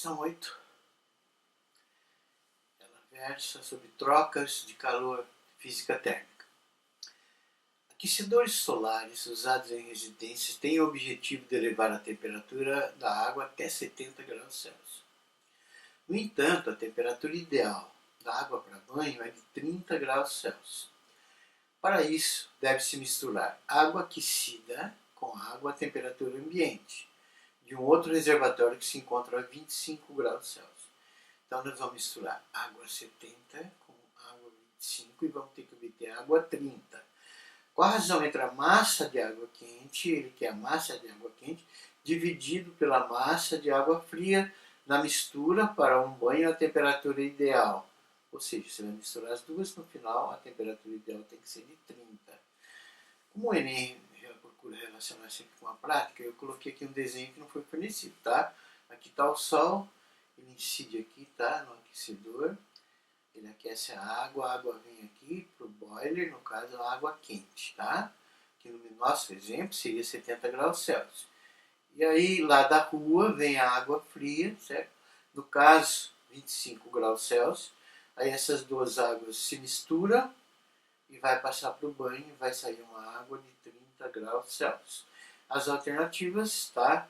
Questão 8. Ela versa sobre trocas de calor, física térmica. Aquecedores solares usados em residências têm o objetivo de elevar a temperatura da água até 70 graus Celsius. No entanto, a temperatura ideal da água para banho é de 30 graus Celsius. Para isso, deve-se misturar água aquecida com água à temperatura ambiente, de um outro reservatório que se encontra a 25 graus Celsius. Então, nós vamos misturar água 70 com água 25 e vamos ter que obter água 30. Qual a razão entre a massa de água quente, ele quer a massa de água quente, dividido pela massa de água fria na mistura para um banho à temperatura ideal? Ou seja, você vai misturar as duas, no final a temperatura ideal tem que ser de 30. Como o Enem procura relacionar sempre com a prática, eu coloquei aqui um desenho que não foi fornecido, tá? Aqui está o sol, ele incide aqui, tá? No aquecedor, ele aquece a água vem aqui para o boiler, no caso a água quente, tá? Que no nosso exemplo seria 70 graus Celsius. E aí lá da rua vem a água fria, certo? No caso 25 graus Celsius. Aí essas duas águas se misturam e vai passar para o banho e vai sair uma água de 30 graus Celsius. As alternativas, tá?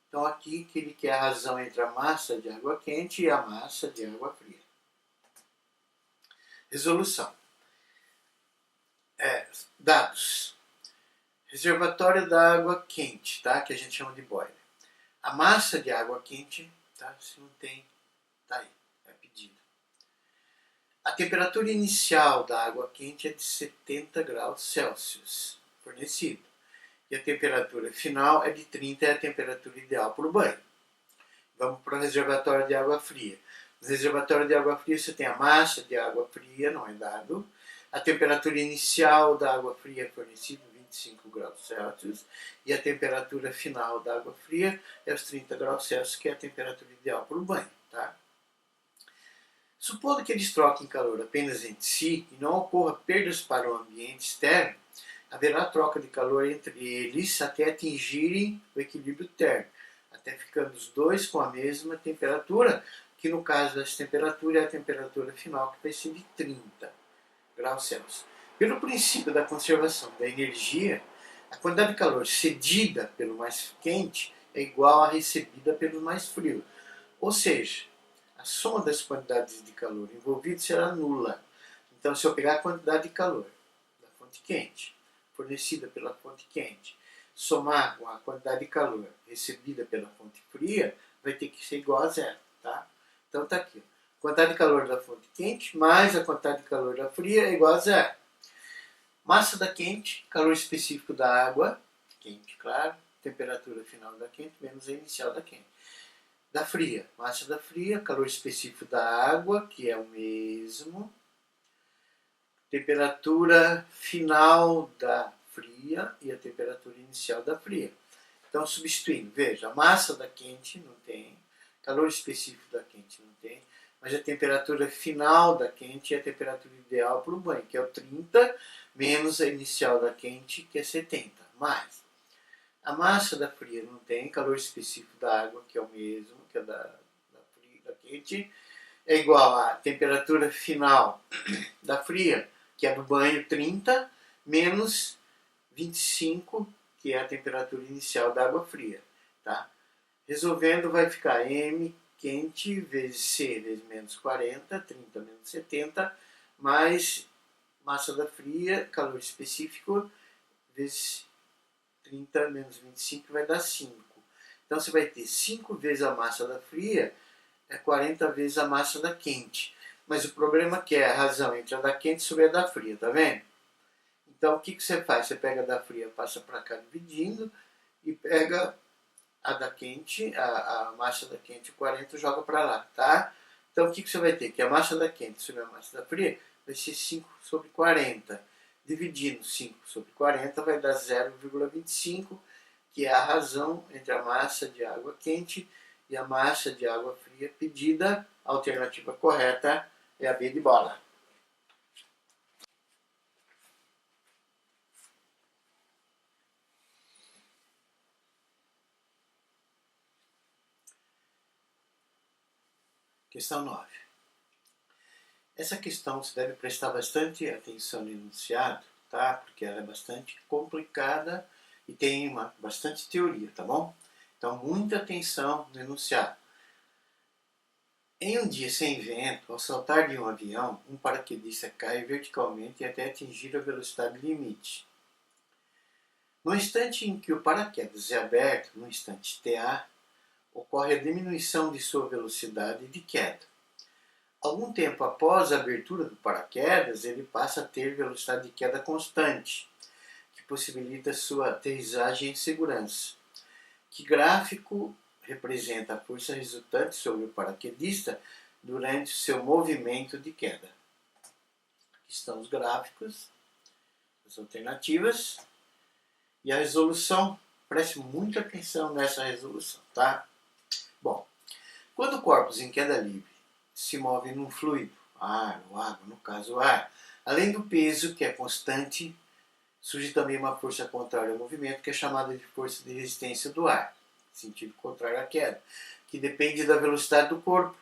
Então aqui que ele quer a razão entre a massa de água quente e a massa de água fria. Resolução. Dados. Reservatório da água quente, tá? Que a gente chama de boiler. A massa de água quente, tá? Se não tem, tá aí, é pedido. A temperatura inicial da água quente é de 70 graus Celsius, fornecido. E a temperatura final é de 30, é a temperatura ideal para o banho. Vamos para o reservatório de água fria. No reservatório de água fria você tem a massa de água fria, não é dado. A temperatura inicial da água fria é fornecida 25 graus Celsius. E a temperatura final da água fria é os 30 graus Celsius, que é a temperatura ideal para o banho, tá? Supondo que eles troquem calor apenas entre si e não ocorra perdas para o ambiente externo, haverá troca de calor entre eles até atingirem o equilíbrio térmico, até ficando os dois com a mesma temperatura, que no caso dessa temperatura é a temperatura final, que vai ser de 30 graus Celsius. Pelo princípio da conservação da energia, a quantidade de calor cedida pelo mais quente é igual à recebida pelo mais frio. Ou seja, a soma das quantidades de calor envolvidas será nula. Então, se eu pegar a quantidade de calor da fonte quente, fornecida pela fonte quente, somar com a quantidade de calor recebida pela fonte fria, vai ter que ser igual a zero, tá? Então, está aqui. A quantidade de calor da fonte quente mais a quantidade de calor da fria é igual a zero. Massa da quente, calor específico da água, quente, claro, temperatura final da quente menos a inicial da quente. Da fria, massa da fria, calor específico da água, que é o mesmo. Temperatura final da fria e a temperatura inicial da fria. Então, substituindo, veja, a massa da quente não tem, calor específico da quente não tem, mas a temperatura final da quente é a temperatura ideal para o banho, que é o 30, menos a inicial da quente, que é 70, mais. A massa da fria não tem, calor específico da água, que é o mesmo, que é da quente, é igual à temperatura final da fria, que é do banho 30, menos 25, que é a temperatura inicial da água fria. Tá? Resolvendo vai ficar M quente vezes C vezes menos 40, 30 menos 70, mais massa da fria, calor específico, vezes 30 menos 25 vai dar 5. Então você vai ter 5 vezes a massa da fria, é 40 vezes a massa da quente. Mas o problema é que é a razão entre a da quente sobre a da fria, tá vendo? Então o que você faz? Você pega a da fria, passa para cá dividindo, e pega a da quente, a massa da quente 40, joga para lá, tá? Então o que você vai ter? Que a massa da quente sobre a massa da fria vai ser 5 sobre 40. Dividindo 5 sobre 40 vai dar 0,25, que é a razão entre a massa de água quente e a massa de água fria pedida. A alternativa correta é a B de bola. Questão 9. Essa questão você deve prestar bastante atenção no enunciado, tá? Porque ela é bastante complicada e tem bastante teoria, tá bom? Então, muita atenção no enunciado. Em um dia sem vento, ao saltar de um avião, um paraquedista cai verticalmente até atingir a velocidade limite. No instante em que o paraquedas é aberto, no instante TA, ocorre a diminuição de sua velocidade de queda. Algum tempo após a abertura do paraquedas, ele passa a ter velocidade de queda constante, que possibilita sua aterrissagem em segurança. Que gráfico representa a força resultante sobre o paraquedista durante o seu movimento de queda? Aqui estão os gráficos, as alternativas e a resolução. Preste muita atenção nessa resolução, tá? Bom, quando corpos em queda livre se movem num fluido, ar ou água, no caso o ar, além do peso, que é constante, surge também uma força contrária ao movimento, que é chamada de força de resistência do ar, sentido contrário à queda, que depende da velocidade do corpo,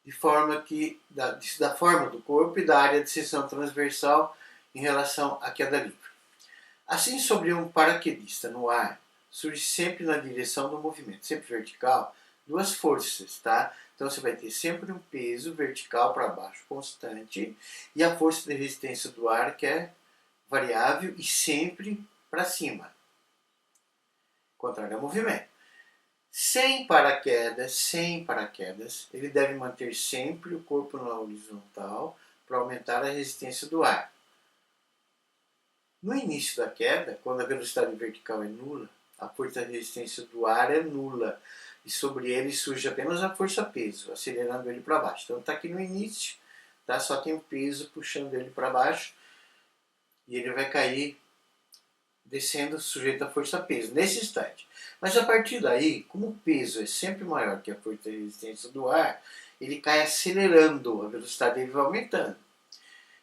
de forma que da forma do corpo e da área de seção transversal em relação à queda livre. Assim, sobre um paraquedista no ar, surge sempre na direção do movimento, sempre vertical, duas forças, tá? Então você vai ter sempre um peso vertical para baixo constante e a força de resistência do ar que é variável e sempre para cima, contrário ao movimento. Sem paraquedas, ele deve manter sempre o corpo na horizontal para aumentar a resistência do ar. No início da queda, quando a velocidade vertical é nula, a força de resistência do ar é nula e sobre ele surge apenas a força-peso, acelerando ele para baixo. Então está aqui no início, tá? Só tem o peso puxando ele para baixo e ele vai cair descendo sujeito à força-peso, nesse instante. Mas a partir daí, como o peso é sempre maior que a força de resistência do ar, ele cai acelerando, a velocidade dele vai aumentando.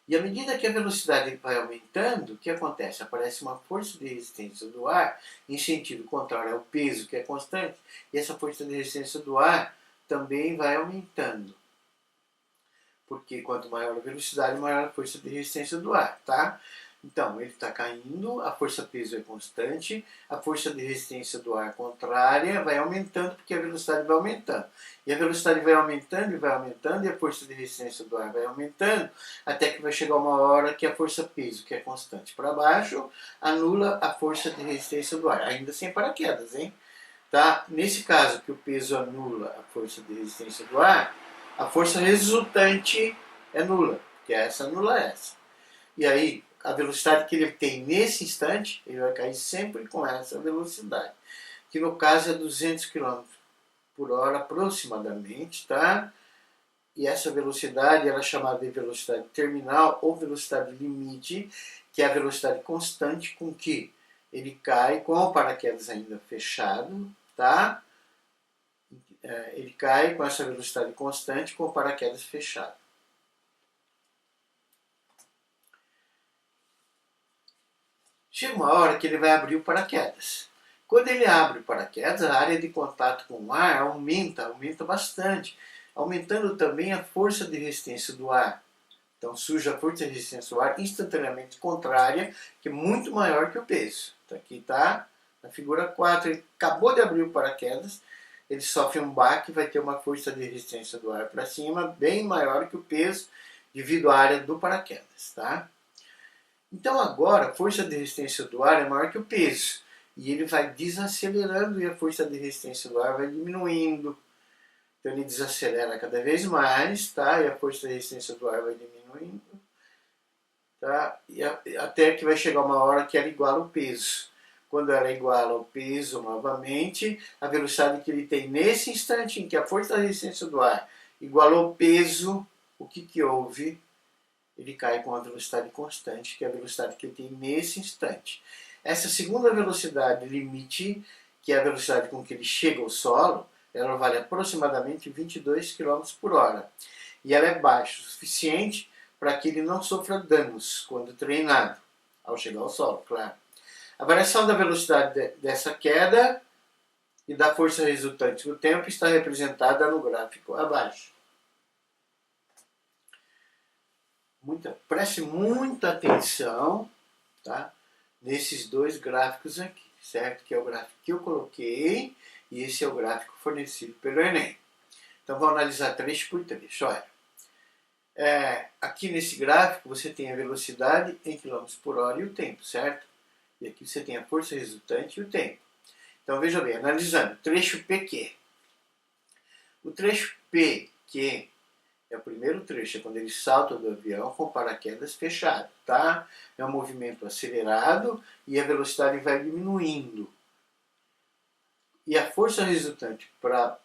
E à medida que a velocidade vai aumentando, o que acontece? Aparece uma força de resistência do ar em sentido contrário ao peso, que é constante, e essa força de resistência do ar também vai aumentando. Porque quanto maior a velocidade, maior a força de resistência do ar, tá? Então, ele está caindo, a força-peso é constante, a força de resistência do ar contrária vai aumentando porque a velocidade vai aumentando. E a velocidade vai aumentando e a força de resistência do ar vai aumentando, até que vai chegar uma hora que a força-peso, que é constante para baixo, anula a força de resistência do ar, ainda sem paraquedas, hein? Tá? Nesse caso que o peso anula a força de resistência do ar, a força resultante é nula, porque essa anula essa. E aí, a velocidade que ele tem nesse instante, ele vai cair sempre com essa velocidade, que no caso é 200 km por hora aproximadamente, tá? E essa velocidade ela é chamada de velocidade terminal ou velocidade limite, que é a velocidade constante com que ele cai com o paraquedas ainda fechado, tá? Ele cai com essa velocidade constante com o paraquedas fechado. Chega uma hora que ele vai abrir o paraquedas. Quando ele abre o paraquedas, a área de contato com o ar aumenta bastante, aumentando também a força de resistência do ar. Então surge a força de resistência do ar instantaneamente contrária, que é muito maior que o peso. Então, aqui está na figura 4, ele acabou de abrir o paraquedas, ele sofre um baque e vai ter uma força de resistência do ar para cima bem maior que o peso devido à área do paraquedas, tá? Então agora a força de resistência do ar é maior que o peso. E ele vai desacelerando e a força de resistência do ar vai diminuindo. Então ele desacelera cada vez mais, tá? E a força de resistência do ar vai diminuindo. Tá? E até que vai chegar uma hora que ela iguala o peso. Quando ela iguala o peso novamente, a velocidade que ele tem nesse instante em que a força de resistência do ar igualou o peso, o que houve? Ele cai com a velocidade constante, que é a velocidade que ele tem nesse instante. Essa segunda velocidade limite, que é a velocidade com que ele chega ao solo, ela vale aproximadamente 22 km por hora. E ela é baixa o suficiente para que ele não sofra danos quando treinado, ao chegar ao solo, claro. A variação da velocidade dessa queda e da força resultante no tempo está representada no gráfico abaixo. preste muita atenção, tá? Nesses dois gráficos aqui, certo? Que é o gráfico que eu coloquei e esse é o gráfico fornecido pelo Enem. Então vamos analisar trecho por trecho. Olha, aqui nesse gráfico você tem a velocidade em km por hora e o tempo, certo? E aqui você tem a força resultante e o tempo. Então veja bem, analisando, trecho PQ. O trecho PQ é o primeiro trecho, é quando ele salta do avião com paraquedas fechado, tá? É um movimento acelerado e a velocidade vai diminuindo. E a força resultante para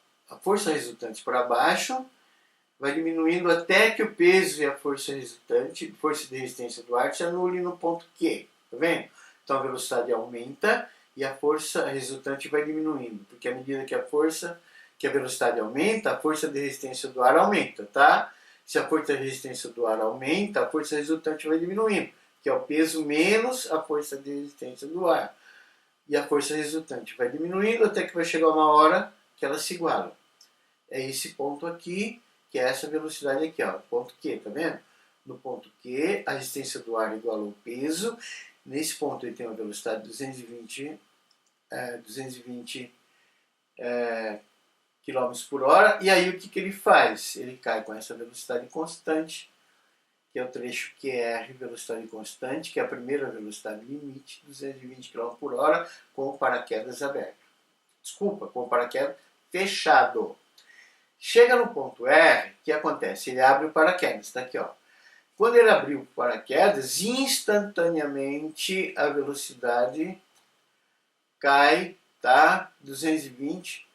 baixo vai diminuindo até que o peso e a força resultante, força de resistência do ar, se anulem no ponto Q, tá vendo? Então a velocidade aumenta e a força resultante vai diminuindo, porque à medida que a velocidade aumenta, a força de resistência do ar aumenta, tá? Se a força de resistência do ar aumenta, a força resultante vai diminuindo, que é o peso menos a força de resistência do ar. E a força resultante vai diminuindo até que vai chegar uma hora que elas se igualam. É esse ponto aqui, que é essa velocidade aqui, ó, ponto Q, tá vendo? No ponto Q, a resistência do ar igual ao peso. Nesse ponto ele tem uma velocidade de 220 km por hora. E aí o que ele faz? Ele cai com essa velocidade constante, que é o trecho QR, velocidade constante, que é a primeira velocidade limite, 220 km por hora, com o paraquedas aberto. Desculpa, com o paraquedas fechado. Chega no ponto R, o que acontece? Ele abre o paraquedas, está aqui, ó. Quando ele abriu o paraquedas, instantaneamente a velocidade cai, tá? 220.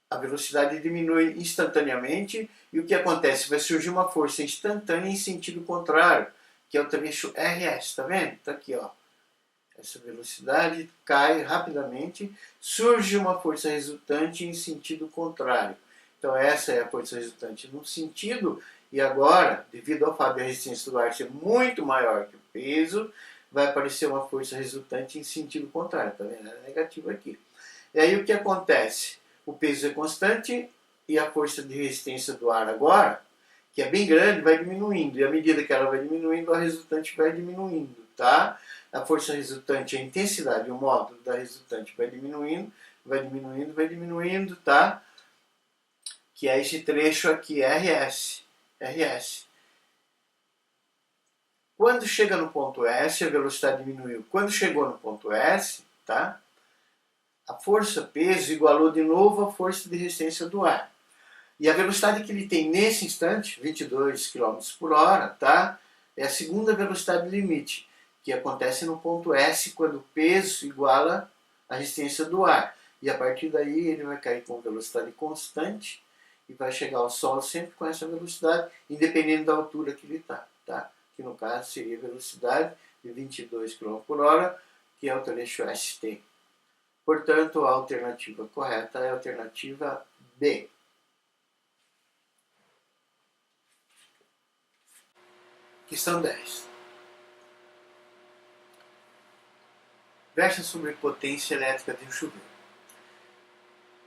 A velocidade diminui instantaneamente e o que acontece? Vai surgir uma força instantânea em sentido contrário, que é o trecho RS, tá vendo? Está aqui, ó. Essa velocidade cai rapidamente, surge uma força resultante em sentido contrário. Então essa é a força resultante num sentido, e agora, devido ao fato de a resistência do ar ser muito maior que o peso, vai aparecer uma força resultante em sentido contrário, tá vendo? É negativo aqui. E aí o que acontece? O peso é constante e a força de resistência do ar agora, que é bem grande, vai diminuindo. E à medida que ela vai diminuindo, a resultante vai diminuindo, tá? A força resultante, a intensidade, o módulo da resultante vai diminuindo, vai diminuindo, tá? Que é esse trecho aqui, RS. Quando chega no ponto S, a velocidade diminuiu. Quando chegou no ponto S, tá? A força-peso igualou de novo a força de resistência do ar. E a velocidade que ele tem nesse instante, 22 km por hora, tá? É a segunda velocidade limite, que acontece no ponto S, quando o peso iguala a resistência do ar. E a partir daí ele vai cair com velocidade constante e vai chegar ao solo sempre com essa velocidade, independente da altura que ele está, tá? Que no caso seria a velocidade de 22 km por hora, que é o trecho ST. Portanto, a alternativa correta é a alternativa B. Questão 10. Versa sobre a potência elétrica de um chuveiro.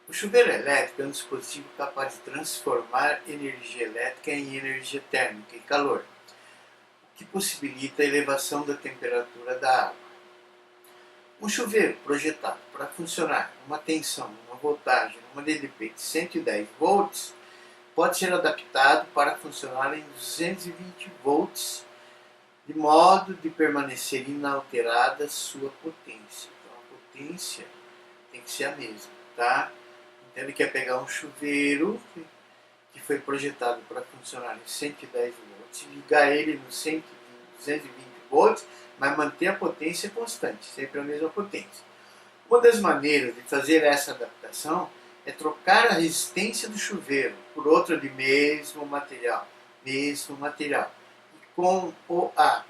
O chuveiro elétrico é um dispositivo capaz de transformar energia elétrica em energia térmica e calor, o que possibilita a elevação da temperatura da água. Um chuveiro projetado para funcionar numa tensão, numa voltagem, numa DDP de 110 volts, pode ser adaptado para funcionar em 220 volts, de modo de permanecer inalterada sua potência. Então a potência tem que ser a mesma, tá? Então ele quer pegar um chuveiro que foi projetado para funcionar em 110 volts, ligar ele no 220 volts, mas manter a potência constante, sempre a mesma potência. Uma das maneiras de fazer essa adaptação é trocar a resistência do chuveiro por outra de mesmo material. E com o A,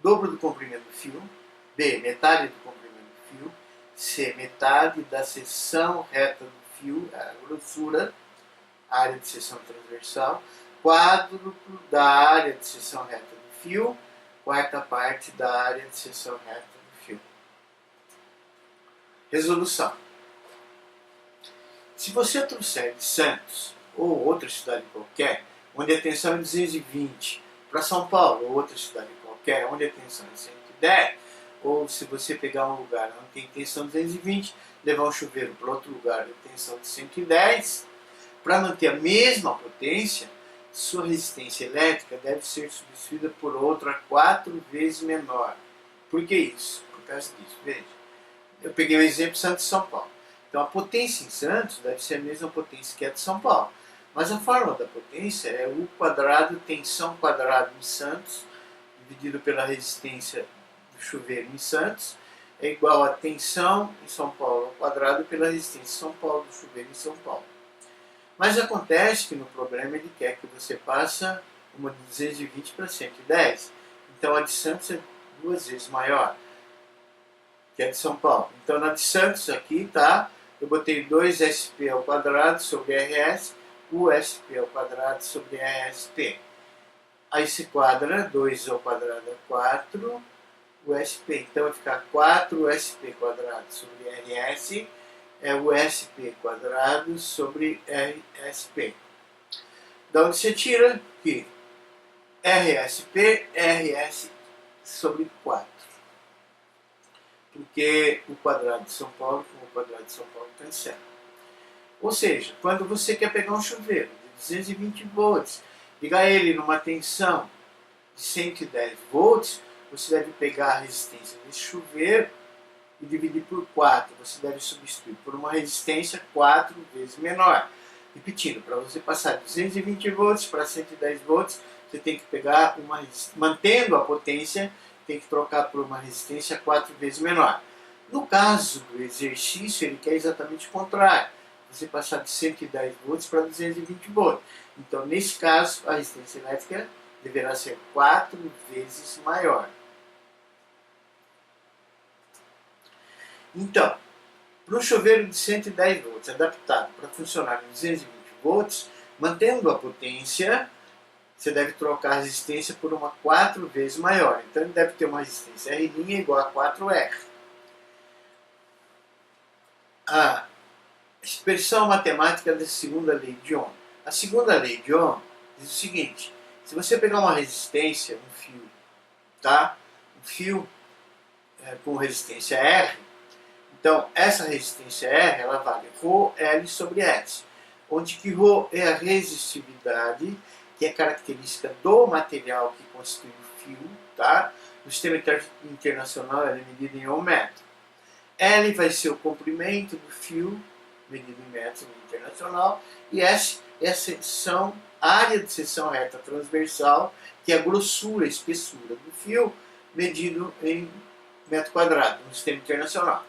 dobro do comprimento do fio, B, metade do comprimento do fio, C, metade da seção reta do fio, a grossura, a área de seção transversal, quádruplo da área de seção reta do fio, quarta parte da área de seção reta do fio. Resolução. Se você trouxer de Santos ou outra cidade qualquer onde a tensão é 220, para São Paulo ou outra cidade qualquer, onde a tensão é 110, ou se você pegar um lugar onde tem tensão 220, levar um chuveiro para outro lugar de tensão de 110, para manter a mesma potência, sua resistência elétrica deve ser substituída por outra 4 vezes menor. Por que isso? Por causa disso. Veja, eu peguei o exemplo Santos e São Paulo. Então a potência em Santos deve ser a mesma potência que a de São Paulo. Mas a fórmula da potência é U quadrado tensão quadrada em Santos, dividido pela resistência do chuveiro em Santos, é igual a tensão em São Paulo ao quadrado pela resistência de São Paulo do chuveiro em São Paulo. Mas acontece que no problema ele quer que você passe uma de 220 para 110. Então a de Santos é 2 vezes maior que a de São Paulo. Então na de Santos aqui, tá? Eu botei 2SP ao quadrado sobre RS, USP ao quadrado sobre RSP. Aí se quadra, 2 ao quadrado é 4, USP. Então vai ficar 4USP quadrado sobre RS, é o SP quadrado sobre RSP. Da onde você tira que RSP, RS sobre 4. Porque o quadrado de São Paulo com o quadrado de São Paulo cancela. Ou seja, quando você quer pegar um chuveiro de 220 volts, ligar ele numa tensão de 110 volts, você deve pegar a resistência desse chuveiro e dividir por 4. Você deve substituir por uma resistência 4 vezes menor. Repetindo, para você passar de 220 volts para 110 volts, você tem que pegar uma resistência, mantendo a potência, tem que trocar por uma resistência 4 vezes menor. No caso do exercício, ele quer exatamente o contrário. Você passar de 110 volts para 220 volts. Então, nesse caso, a resistência elétrica deverá ser 4 vezes maior. Então, para um chuveiro de 110 volts adaptado para funcionar em 220 volts, mantendo a potência, você deve trocar a resistência por uma 4 vezes maior. Então ele deve ter uma resistência R' igual a 4R. A expressão matemática da segunda lei de Ohm. A segunda lei de Ohm diz o seguinte: se você pegar uma resistência, um fio, tá? Um fio com resistência R, então essa resistência R ela vale ρL sobre S, onde que ρ é a resistividade, que é característica do material que constitui o fio, tá? No sistema internacional ela é medida em ohm metro. L vai ser o comprimento do fio, medido em metros internacional, e S é a área de seção reta transversal, que é a grossura, a espessura do fio, medido em metro quadrado, no sistema internacional.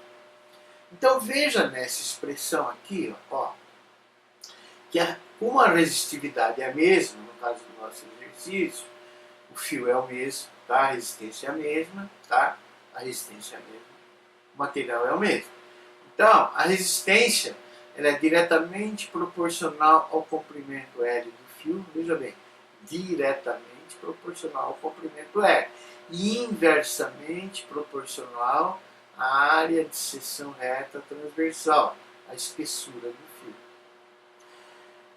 Então veja nessa expressão aqui, ó, que como a resistividade é a mesma, no caso do nosso exercício, o fio é o mesmo, tá? A resistência é a mesma, tá? A resistência é a mesma, o material é o mesmo. Então, a resistência ela é diretamente proporcional ao comprimento L do fio, veja bem, diretamente proporcional ao comprimento L, e inversamente proporcional à área de seção reta transversal, a espessura do fio.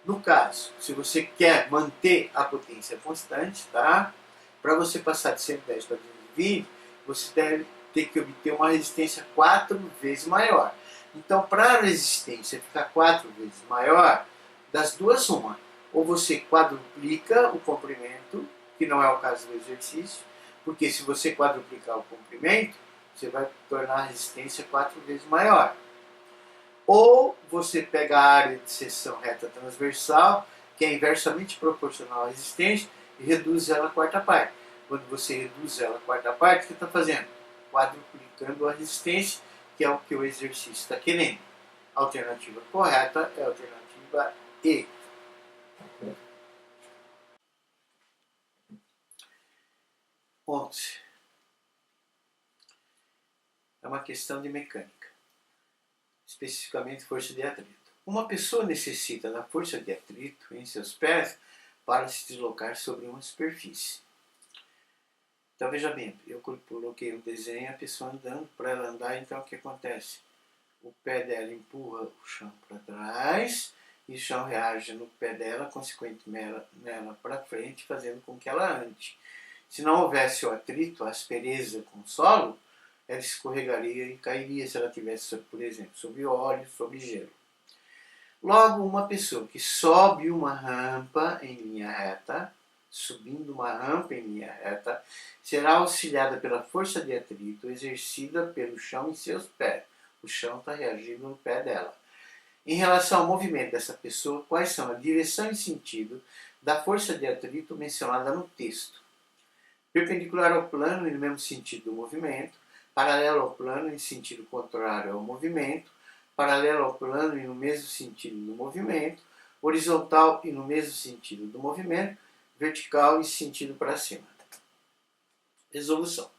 No caso, se você quer manter a potência constante, tá? Para você passar de 110 para 220, você deve ter que obter uma resistência 4 vezes maior. Então, para a resistência ficar 4 vezes maior, das duas uma, ou você quadruplica o comprimento, que não é o caso do exercício, porque se você quadruplicar o comprimento, você vai tornar a resistência 4 vezes maior. Ou você pega a área de seção reta transversal, que é inversamente proporcional à resistência, e reduz ela a quarta parte. Quando você reduz ela a quarta parte, o que está fazendo? Quadruplicando a resistência, que é o que o exercício está querendo. A alternativa correta é a alternativa E. Onze. É uma questão de mecânica, especificamente força de atrito. Uma pessoa necessita da força de atrito em seus pés para se deslocar sobre uma superfície. Então veja bem, eu coloquei o desenho, a pessoa andando, para ela andar, então o que acontece? O pé dela empurra o chão para trás e o chão reage no pé dela, consequentemente nela para frente, fazendo com que ela ande. Se não houvesse o atrito, a aspereza com o solo, ela escorregaria e cairia se ela tivesse, por exemplo, sobre óleo, sobre gelo. Logo, uma pessoa que sobe uma rampa em linha reta, subindo uma rampa em linha reta, será auxiliada pela força de atrito exercida pelo chão em seus pés. O chão está reagindo no pé dela. Em relação ao movimento dessa pessoa, quais são a direção e sentido da força de atrito mencionada no texto? Perpendicular ao plano e no mesmo sentido do movimento, paralelo ao plano em sentido contrário ao movimento, paralelo ao plano e no mesmo sentido do movimento, horizontal e no mesmo sentido do movimento, vertical e sentido para cima. Resolução.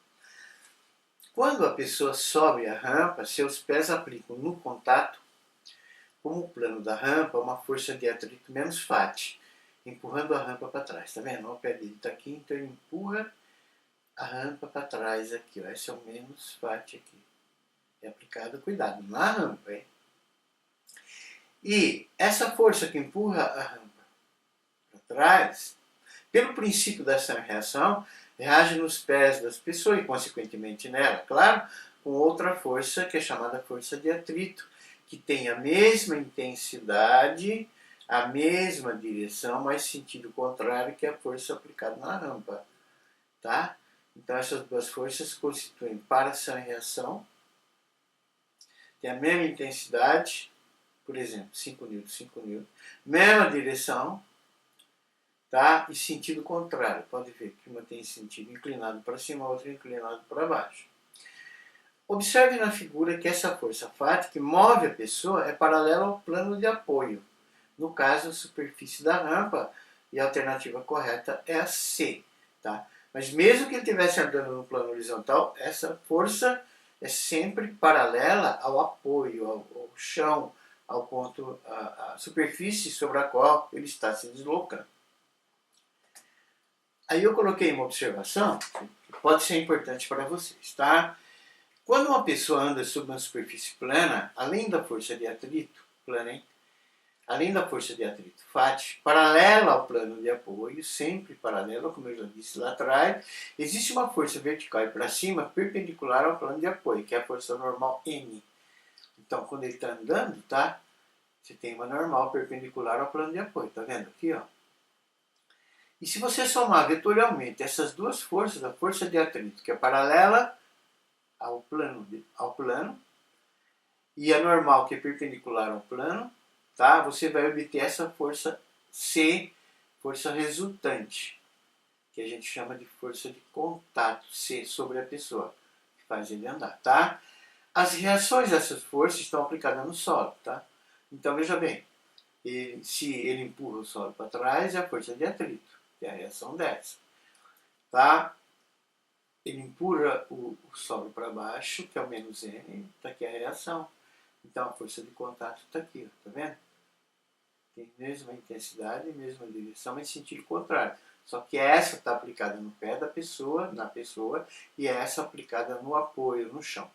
Quando a pessoa sobe a rampa, seus pés aplicam no contato, como o plano da rampa, uma força de atrito menos fat, empurrando a rampa para trás. Está vendo? O pé dele está aqui, então ele empurra a rampa para trás aqui. Ó. Esse é o menos fat aqui. É aplicado, cuidado, na rampa. Hein? E essa força que empurra a rampa para trás, pelo princípio da ação e reação, reage nos pés das pessoas e, consequentemente, nela, claro, com outra força que é chamada força de atrito, que tem a mesma intensidade, a mesma direção, mas sentido contrário que a força aplicada na rampa. Tá? Então, essas duas forças constituem para ação e reação, tem a mesma intensidade, por exemplo, 5 N, 5 N, mesma direção, tá? E sentido contrário. Pode ver que uma tem sentido inclinado para cima, a outra inclinado para baixo. Observe na figura que essa força fática que move a pessoa é paralela ao plano de apoio. No caso, a superfície da rampa, e a alternativa correta é a C. Tá? Mas mesmo que ele estivesse andando no plano horizontal, essa força é sempre paralela ao apoio, ao chão, ao ponto, à superfície sobre a qual ele está se deslocando. Aí eu coloquei uma observação que pode ser importante para vocês, tá? Quando uma pessoa anda sobre uma superfície plana, além da força de atrito, plana, hein? Além da força de atrito fático, paralela ao plano de apoio, sempre paralela, como eu já disse lá atrás, existe uma força vertical e para cima perpendicular ao plano de apoio, que é a força normal N. Então, quando ele está andando, tá? Você tem uma normal perpendicular ao plano de apoio, tá vendo aqui, ó? E se você somar vetorialmente essas duas forças, a força de atrito, que é paralela ao plano, e a normal, que é perpendicular ao plano, tá? Você vai obter essa força C, força resultante, que a gente chama de força de contato, C, sobre a pessoa, que faz ele andar, tá? As reações dessas forças estão aplicadas no solo, tá? Então, veja bem, se ele empurra o solo para trás, é a força de atrito, que é a reação dessa, tá? Ele empurra o solo para baixo, que é o menos N, está aqui a reação. Então, a força de contato está aqui, ó, tá vendo? Tem mesma intensidade, mesma direção, mas sentido contrário. Só que essa está aplicada no pé da pessoa, na pessoa, e essa aplicada no apoio, no chão.